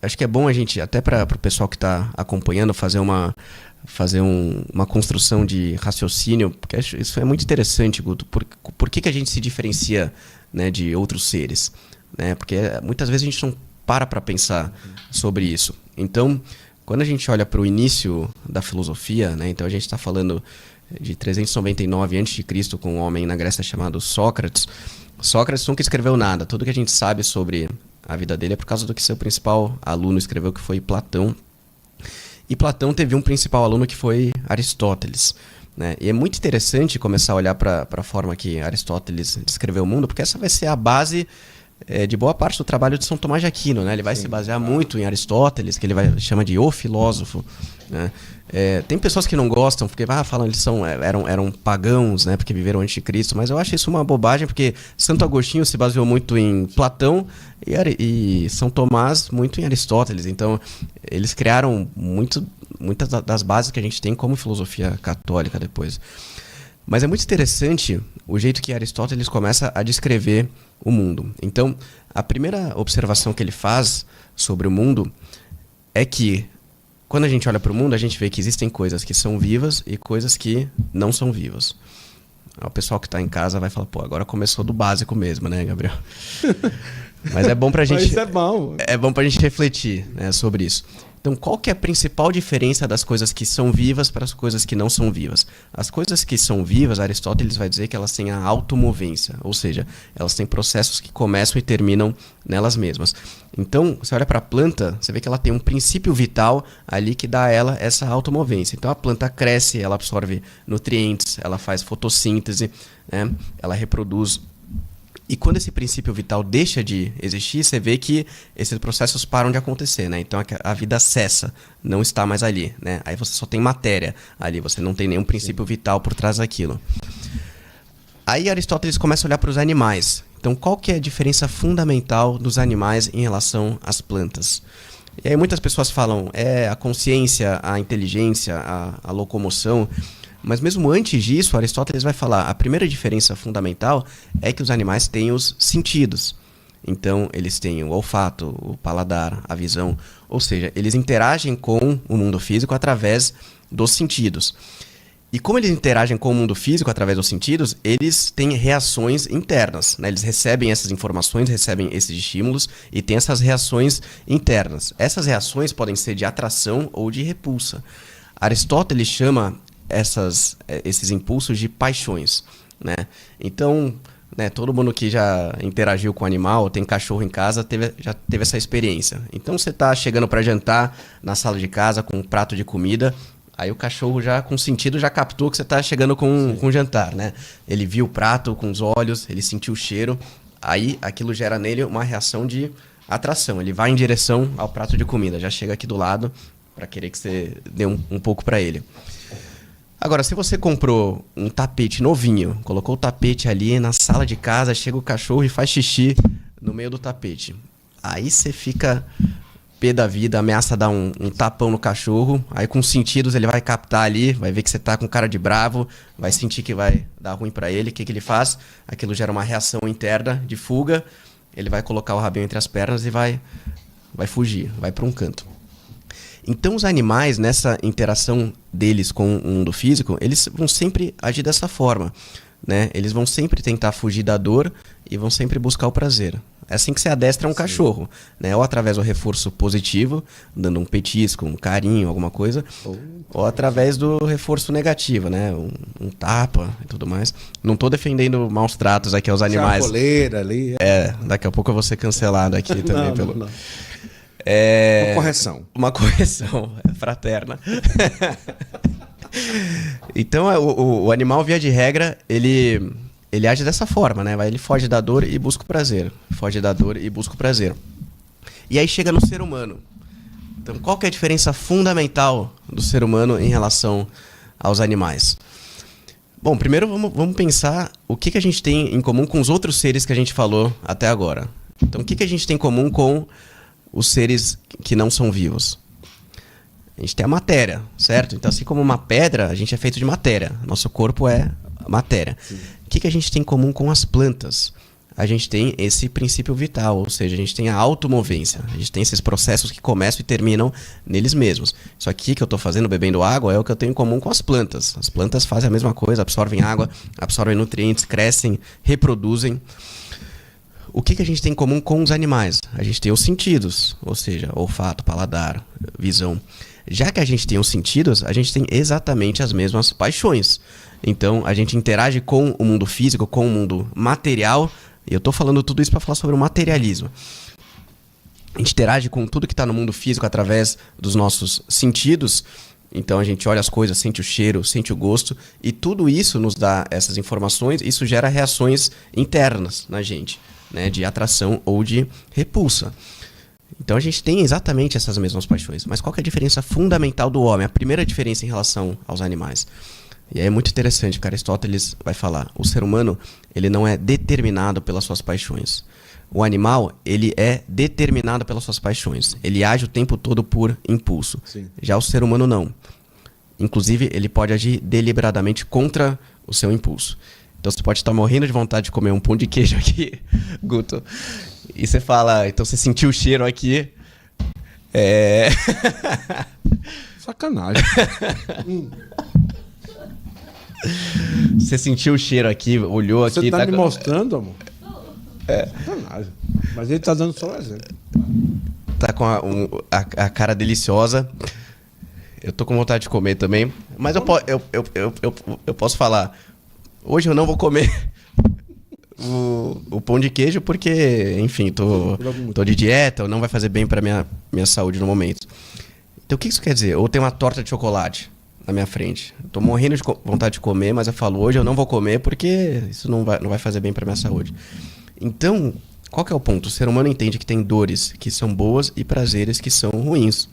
Acho que é bom a gente, até para o pessoal que está acompanhando, uma construção de raciocínio, porque isso é muito interessante, Guto. Por que a gente se diferencia, né, de outros seres? Né? Porque muitas vezes a gente não para pensar sobre isso. Então, quando a gente olha para o início da filosofia, né, então a gente está falando de 399 a.C., com um homem na Grécia chamado Sócrates. Sócrates nunca escreveu nada. Tudo que a gente sabe sobre a vida dele é por causa do que seu principal aluno escreveu, que foi Platão. E Platão teve um principal aluno que foi Aristóteles. Né? E é muito interessante começar a olhar para a forma que Aristóteles descreveu o mundo, porque essa vai ser a base de boa parte do trabalho de São Tomás de Aquino. Né? Ele vai se basear muito em Aristóteles, que ele chama de o filósofo. Né? Tem pessoas que não gostam, porque falam que eram pagãos, né, porque viveram antes de Cristo, mas eu acho isso uma bobagem, porque Santo Agostinho se baseou muito em Platão e São Tomás muito em Aristóteles. Então, eles criaram muitas das bases que a gente tem como filosofia católica depois. Mas é muito interessante o jeito que Aristóteles começa a descrever o mundo. Então, a primeira observação que ele faz sobre o mundo é que quando a gente olha para o mundo, a gente vê que existem coisas que são vivas e coisas que não são vivas. O pessoal que está em casa vai falar, agora começou do básico mesmo, né, Gabriel? Mas é bom para a gente... Isso é bom. É bom para a gente refletir, né, sobre isso. Então, qual que é a principal diferença das coisas que são vivas para as coisas que não são vivas? As coisas que são vivas, Aristóteles vai dizer que elas têm a automovência, ou seja, elas têm processos que começam e terminam nelas mesmas. Então, você olha para a planta, você vê que ela tem um princípio vital ali que dá a ela essa automovência. Então, a planta cresce, ela absorve nutrientes, ela faz fotossíntese, né? Ela reproduz. E quando esse princípio vital deixa de existir, você vê que esses processos param de acontecer, né? Então a vida cessa, não está mais ali, né? Aí você só tem matéria ali, você não tem nenhum princípio vital por trás daquilo. Aí Aristóteles começa a olhar para os animais. Então qual que é a diferença fundamental dos animais em relação às plantas? E aí muitas pessoas falam, a consciência, a inteligência, a locomoção. Mas mesmo antes disso, Aristóteles vai falar, a primeira diferença fundamental é que os animais têm os sentidos. Então, eles têm o olfato, o paladar, a visão. Ou seja, eles interagem com o mundo físico através dos sentidos. E como eles interagem com o mundo físico através dos sentidos, eles têm reações internas. Né? Eles recebem essas informações, recebem esses estímulos e têm essas reações internas. Essas reações podem ser de atração ou de repulsa. Aristóteles chama esses impulsos de paixões, né? Então, né, todo mundo que já interagiu com animal, tem cachorro em casa, já teve essa experiência. Então você está chegando para jantar na sala de casa com um prato de comida, aí o cachorro já com sentido já captou que você está chegando com jantar, né? Ele viu o prato com os olhos, ele sentiu o cheiro, aí aquilo gera nele uma reação de atração. Ele vai em direção ao prato de comida, já chega aqui do lado para querer que você dê um pouco para ele. Agora, se você comprou um tapete novinho, colocou o tapete ali na sala de casa, chega o cachorro e faz xixi no meio do tapete. Aí você fica pé da vida, ameaça dar um tapão no cachorro, aí com os sentidos ele vai captar ali, vai ver que você tá com cara de bravo, vai sentir que vai dar ruim pra ele. O que ele faz? Aquilo gera uma reação interna de fuga, ele vai colocar o rabinho entre as pernas e vai fugir, vai para um canto. Então os animais, nessa interação deles com o mundo físico, eles vão sempre agir dessa forma, né? Eles vão sempre tentar fugir da dor e vão sempre buscar o prazer. É assim que você adestra um cachorro, né? Ou através do reforço positivo, dando um petisco, um carinho, alguma coisa, ou através do reforço negativo, né? Um tapa e tudo mais. Não estou defendendo maus tratos aqui aos animais. Uma coleira ali. Daqui a pouco eu vou ser cancelado aqui também. Não. Uma correção. Uma correção fraterna. Então, o animal, via de regra, ele age dessa forma, né? Ele foge da dor e busca o prazer. Foge da dor e busca o prazer. E aí chega no ser humano. Então, qual que é a diferença fundamental do ser humano em relação aos animais? Bom, primeiro vamos pensar o que a gente tem em comum com os outros seres que a gente falou até agora. Então, o que a gente tem em comum com os seres que não são vivos? A gente tem a matéria, certo? Então, assim como uma pedra, a gente é feito de matéria. Nosso corpo é matéria. Sim. O que a gente tem em comum com as plantas? a gente tem esse princípio vital, ou seja, a gente tem a automovência, a gente tem esses processos que começam e terminam neles mesmos. Isso aqui que eu estou fazendo, bebendo água, é o que eu tenho em comum com as plantas. As plantas fazem a mesma coisa, absorvem água, absorvem nutrientes, crescem, reproduzem. O que a gente tem em comum com os animais? A gente tem os sentidos, ou seja, olfato, paladar, visão. Já que a gente tem os sentidos, a gente tem exatamente as mesmas paixões. Então, a gente interage com o mundo físico, com o mundo material. E eu estou falando tudo isso para falar sobre o materialismo. A gente interage com tudo que está no mundo físico através dos nossos sentidos. Então, a gente olha as coisas, sente o cheiro, sente o gosto. E tudo isso nos dá essas informações. Isso gera reações internas na gente, né, de atração ou de repulsa. Então a gente tem exatamente essas mesmas paixões. Mas qual que é a diferença fundamental do homem? A primeira diferença em relação aos animais. E aí é muito interessante, porque Aristóteles vai falar, o ser humano ele não é determinado pelas suas paixões. O animal, ele é determinado pelas suas paixões. Ele age o tempo todo por impulso. Sim. Já o ser humano não. Inclusive, ele pode agir deliberadamente contra o seu impulso. Então você pode estar morrendo de vontade de comer um pão de queijo aqui, Guto. E você fala, então você sentiu o cheiro aqui. Sacanagem. Você sentiu o cheiro aqui, olhou aqui. Você tá me mostrando, amor? Sacanagem. Mas ele tá dando só um exemplo. Tá com a cara deliciosa. Eu tô com vontade de comer também. Mas eu posso falar. Hoje eu não vou comer o pão de queijo porque, enfim, tô de dieta, não vai fazer bem pra minha saúde no momento. Então o que isso quer dizer? Ou tem uma torta de chocolate na minha frente. Eu tô morrendo de vontade de comer, mas eu falo, hoje eu não vou comer porque isso não vai fazer bem pra minha saúde. Então, qual que é o ponto? O ser humano entende que tem dores que são boas e prazeres que são ruins.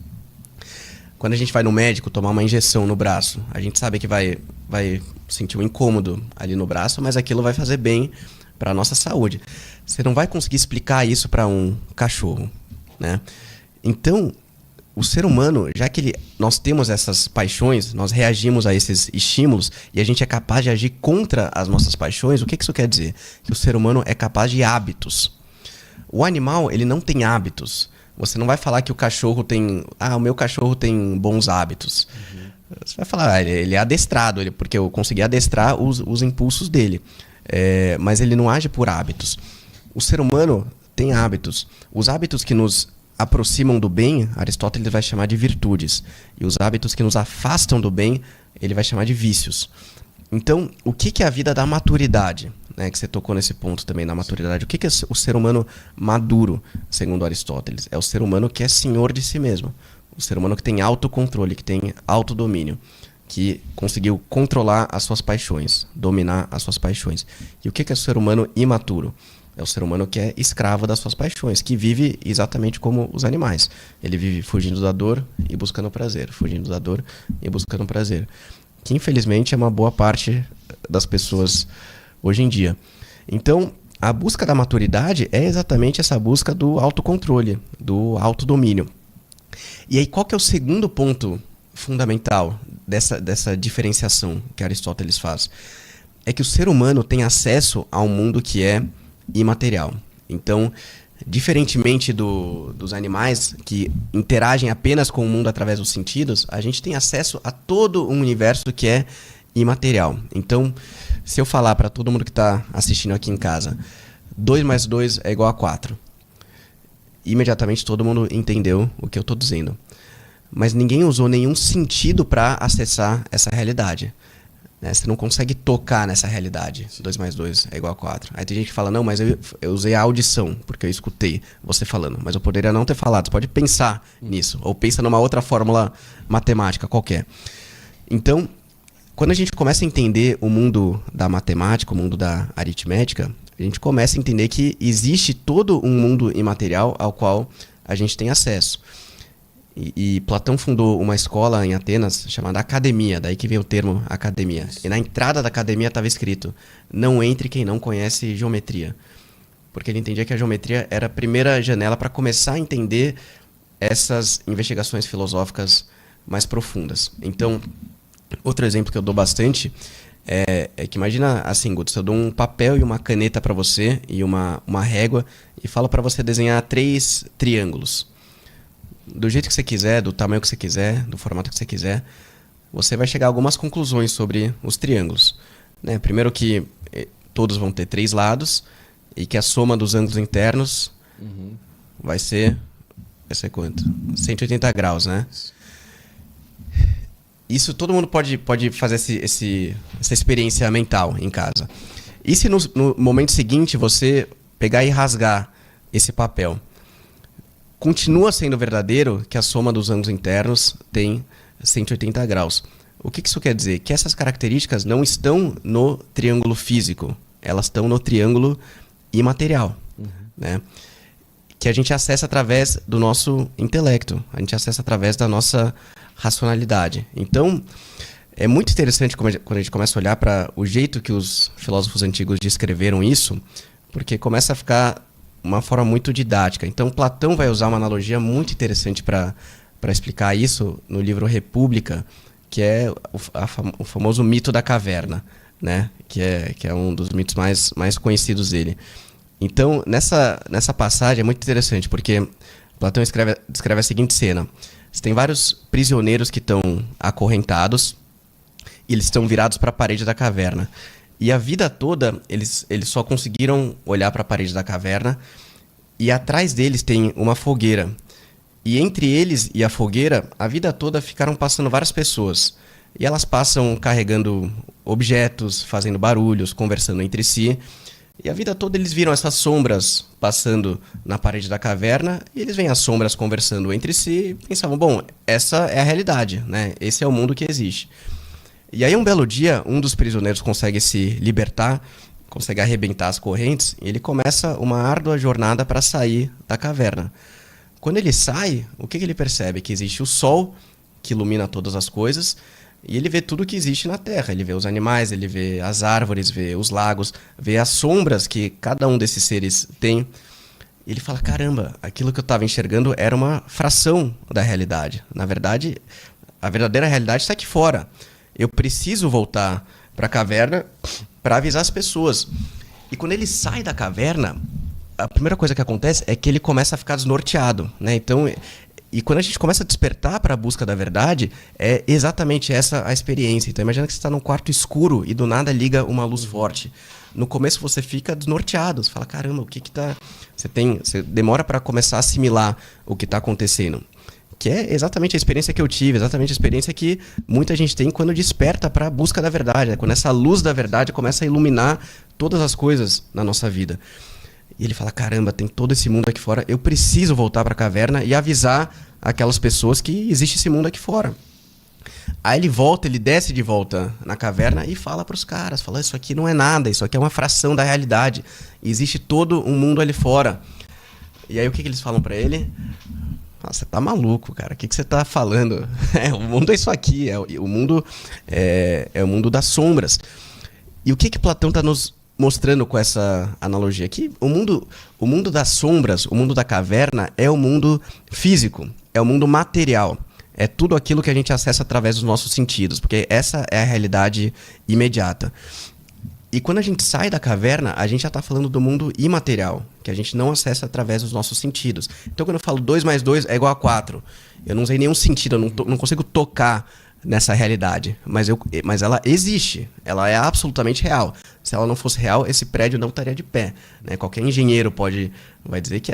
Quando a gente vai no médico tomar uma injeção no braço, a gente sabe que vai sentir um incômodo ali no braço, mas aquilo vai fazer bem para a nossa saúde. Você não vai conseguir explicar isso para um cachorro, né? Então, o ser humano, já que nós temos essas paixões, nós reagimos a esses estímulos e a gente é capaz de agir contra as nossas paixões, o que isso quer dizer? Que o ser humano é capaz de hábitos. O animal, ele não tem hábitos. Você não vai falar que o cachorro tem... o meu cachorro tem bons hábitos. Uhum. Você vai falar, ele é adestrado, porque eu consegui adestrar os impulsos dele. Mas ele não age por hábitos. O ser humano tem hábitos. Os hábitos que nos aproximam do bem, Aristóteles vai chamar de virtudes. E os hábitos que nos afastam do bem, ele vai chamar de vícios. Então, o que é a vida da maturidade? Né, que você tocou nesse ponto também, na maturidade. O que é o ser humano maduro, segundo Aristóteles? É o ser humano que é senhor de si mesmo. O ser humano que tem autocontrole, que tem autodomínio, que conseguiu controlar as suas paixões, dominar as suas paixões. E o que é o ser humano imaturo? É o ser humano que é escravo das suas paixões, que vive exatamente como os animais. Ele vive fugindo da dor e buscando prazer, fugindo da dor e buscando prazer. Que infelizmente é uma boa parte das pessoas hoje em dia. Então, a busca da maturidade é exatamente essa busca do autocontrole, do autodomínio. E aí, qual que é o segundo ponto fundamental dessa diferenciação que Aristóteles faz? É que o ser humano tem acesso a um mundo que é imaterial. Então, diferentemente dos animais que interagem apenas com o mundo através dos sentidos, a gente tem acesso a todo um universo que é imaterial. Então, se eu falar para todo mundo que está assistindo aqui em casa, 2 mais 2 é igual a 4, imediatamente todo mundo entendeu o que eu estou dizendo. Mas ninguém usou nenhum sentido para acessar essa realidade. Né? Você não consegue tocar nessa realidade. 2 mais 2 é igual a 4. Aí tem gente que fala, não, mas eu usei a audição, porque eu escutei você falando. Mas eu poderia não ter falado. Você pode pensar nisso. Ou pensa numa outra fórmula matemática qualquer. Então, quando a gente começa a entender o mundo da matemática, o mundo da aritmética, a gente começa a entender que existe todo um mundo imaterial ao qual a gente tem acesso. E Platão fundou uma escola em Atenas chamada Academia, daí que vem o termo academia. E na entrada da academia estava escrito, não entre quem não conhece geometria. Porque ele entendia que a geometria era a primeira janela para começar a entender essas investigações filosóficas mais profundas. Então, outro exemplo que eu dou bastante É que imagina assim, Guto, se eu dou um papel e uma caneta para você e uma régua e falo para você desenhar 3 triângulos. Do jeito que você quiser, do tamanho que você quiser, do formato que você quiser, você vai chegar a algumas conclusões sobre os triângulos. Né? Primeiro que todos vão ter 3 lados e que a soma dos ângulos internos vai ser quanto? 180 graus, né? Isso todo mundo pode fazer essa experiência mental em casa. E se no momento seguinte você pegar e rasgar esse papel? Continua sendo verdadeiro que a soma dos ângulos internos tem 180 graus. O que isso quer dizer? Que essas características não estão no triângulo físico, elas estão no triângulo imaterial, né? Que a gente acessa através do nosso intelecto, a gente acessa através da nossa racionalidade. Então, é muito interessante quando a gente começa a olhar para o jeito que os filósofos antigos descreveram isso, porque começa a ficar uma forma muito didática. Então, Platão vai usar uma analogia muito interessante para explicar isso no livro República, que é o famoso mito da caverna, né? que é um dos mitos mais conhecidos dele. Então, nessa passagem é muito interessante, porque Platão descreve a seguinte cena. Você tem vários prisioneiros que estão acorrentados e eles estão virados para a parede da caverna. E a vida toda eles só conseguiram olhar para a parede da caverna e atrás deles tem uma fogueira. E entre eles e a fogueira, a vida toda ficaram passando várias pessoas. E elas passam carregando objetos, fazendo barulhos, conversando entre si. E a vida toda eles viram essas sombras passando na parede da caverna, e eles veem as sombras conversando entre si e pensavam, bom, essa é a realidade, né? Esse é o mundo que existe. E aí um belo dia, um dos prisioneiros consegue se libertar, consegue arrebentar as correntes, e ele começa uma árdua jornada para sair da caverna. Quando ele sai, o que ele percebe? Que existe o sol, que ilumina todas as coisas, e ele vê tudo que existe na Terra. Ele vê os animais, ele vê as árvores, vê os lagos, vê as sombras que cada um desses seres tem. E ele fala, caramba, aquilo que eu estava enxergando era uma fração da realidade. Na verdade, a verdadeira realidade está aqui fora. Eu preciso voltar para a caverna para avisar as pessoas. E quando ele sai da caverna, a primeira coisa que acontece é que ele começa a ficar desnorteado, né? Então, e quando a gente começa a despertar para a busca da verdade, é exatamente essa a experiência. Então imagina que você está num quarto escuro e do nada liga uma luz forte. No começo você fica desnorteado, você fala, caramba, o que tá... Você demora para começar a assimilar o que está acontecendo. Que é exatamente a experiência que eu tive, exatamente a experiência que muita gente tem quando desperta para a busca da verdade, né? Quando essa luz da verdade começa a iluminar todas as coisas na nossa vida. E ele fala, caramba, tem todo esse mundo aqui fora, eu preciso voltar para a caverna e avisar aquelas pessoas que existe esse mundo aqui fora. Aí ele desce de volta na caverna e fala para os caras, fala, isso aqui não é nada, isso aqui é uma fração da realidade, existe todo um mundo ali fora. E aí o que eles falam para ele? Ah, você tá maluco, cara, o que você tá falando? O mundo é isso aqui, o mundo é o mundo das sombras. E o que Platão tá nos mostrando com essa analogia aqui? O mundo das sombras, o mundo da caverna é o mundo físico, é o mundo material. É tudo aquilo que a gente acessa através dos nossos sentidos, porque essa é a realidade imediata. E quando a gente sai da caverna, a gente já está falando do mundo imaterial, que a gente não acessa através dos nossos sentidos. Então, quando eu falo 2 mais 2 é igual a 4, eu não usei nenhum sentido, eu não consigo tocar nessa realidade, mas ela existe, ela é absolutamente real. Se ela não fosse real, esse prédio não estaria de pé, né? Qualquer engenheiro vai dizer que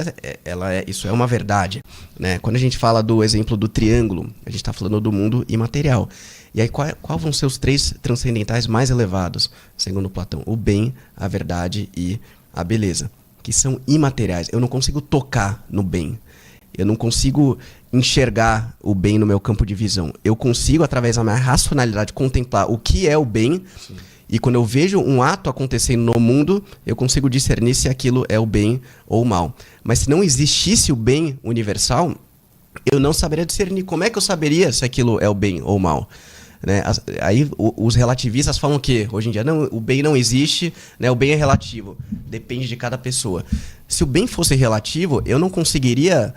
isso é uma verdade, né? Quando a gente fala do exemplo do triângulo, a gente está falando do mundo imaterial. E aí qual vão ser os 3 transcendentais mais elevados, segundo Platão? O bem, a verdade e a beleza, que são imateriais. Eu não consigo tocar no bem. Eu não consigo enxergar o bem no meu campo de visão. Eu consigo, através da minha racionalidade, contemplar o que é o bem. Sim. E quando eu vejo um ato acontecendo no mundo, eu consigo discernir se aquilo é o bem ou o mal. Mas se não existisse o bem universal, eu não saberia discernir. Como é que eu saberia se aquilo é o bem ou o mal? Né? Aí os relativistas falam que hoje em dia não, o bem não existe, né? O bem é relativo, depende de cada pessoa. Se o bem fosse relativo, eu não conseguiria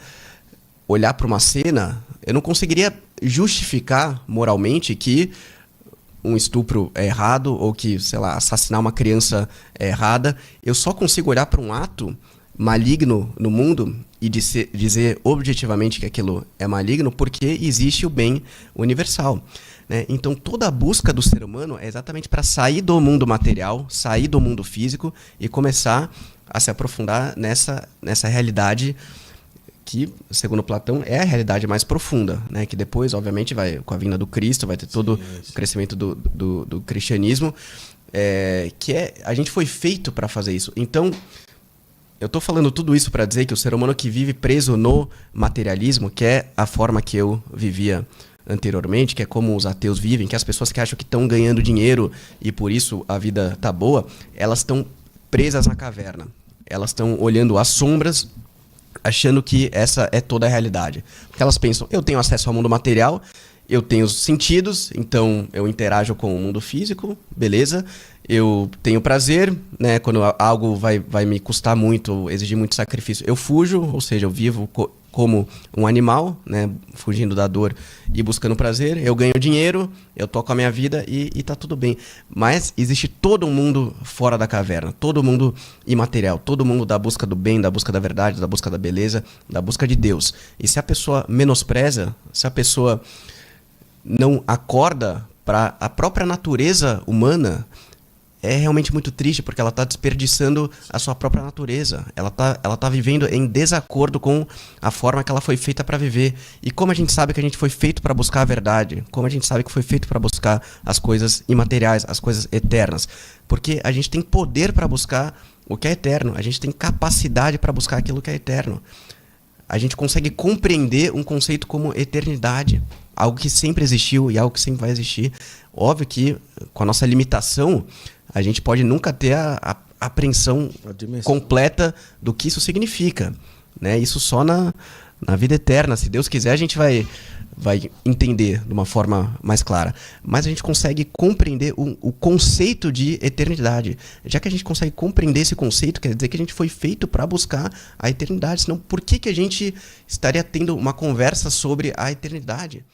olhar para uma cena, eu não conseguiria justificar moralmente que um estupro é errado ou que, sei lá, assassinar uma criança é errada. Eu só consigo olhar para um ato maligno no mundo e dizer objetivamente que aquilo é maligno porque existe o bem universal, né? Então toda a busca do ser humano é exatamente para sair do mundo material, sair do mundo físico e começar a se aprofundar nessa realidade que, segundo Platão, é a realidade mais profunda, né? Que depois, obviamente, com a vinda do Cristo, vai ter todo o crescimento do cristianismo, a gente foi feito para fazer isso. Então, eu estou falando tudo isso para dizer que o ser humano que vive preso no materialismo, que é a forma que eu vivia anteriormente, que é como os ateus vivem, que as pessoas que acham que estão ganhando dinheiro e por isso a vida tá boa, elas estão presas na caverna. Elas estão olhando as sombras, achando que essa é toda a realidade. Porque elas pensam, eu tenho acesso ao mundo material, eu tenho os sentidos, então eu interajo com o mundo físico, beleza? Eu tenho prazer, né? Quando algo vai me custar muito, exigir muito sacrifício, eu fujo, ou seja, eu vivo como um animal, né? Fugindo da dor e buscando prazer. Eu ganho dinheiro, eu toco a minha vida e tá tudo bem. Mas existe todo um mundo fora da caverna, todo mundo imaterial, todo mundo da busca do bem, da busca da verdade, da busca da beleza, da busca de Deus. E se a pessoa menospreza, se a pessoa não acorda para a própria natureza humana, é realmente muito triste, porque ela está desperdiçando a sua própria natureza. Ela tá vivendo em desacordo com a forma que ela foi feita para viver. E como a gente sabe que a gente foi feito para buscar a verdade? Como a gente sabe que foi feito para buscar as coisas imateriais, as coisas eternas? Porque a gente tem poder para buscar o que é eterno. A gente tem capacidade para buscar aquilo que é eterno. A gente consegue compreender um conceito como eternidade. Algo que sempre existiu e algo que sempre vai existir. Óbvio que, com a nossa limitação, a gente pode nunca ter a apreensão completa do que isso significa, né? Isso só na vida eterna. Se Deus quiser, a gente vai entender de uma forma mais clara. Mas a gente consegue compreender o conceito de eternidade. Já que a gente consegue compreender esse conceito, quer dizer que a gente foi feito para buscar a eternidade. Senão, por que a gente estaria tendo uma conversa sobre a eternidade?